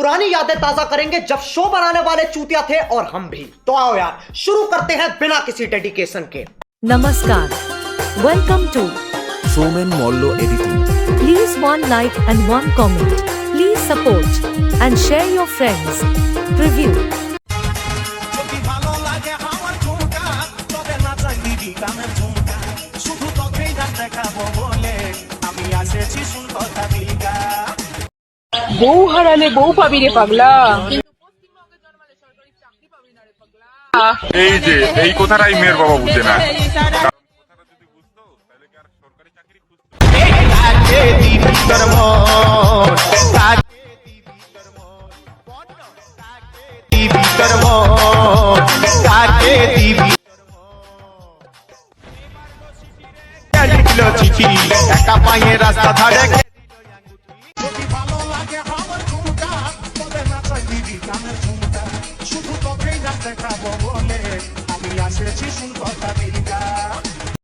पुरानी यादें ताजा करेंगे जब शो बनाने वाले चूतिया थे और हम भी। तो आओ यार शुरू करते हैं बिना किसी डेडिकेशन के। Namaskar. Welcome to Somen Mollo Editing. Please one like and one comment. Please support and share your friends. Review. বউ হারালে বউ পাবি রে পাগলা। এই যে এই কথাটাই মেয়ের বাবা বুঝে না। একা পায়ে রাস্তা ধারে শুধু তোকেই না দেখাবো বলে আমি আসেছি শুন কথা দিলকা।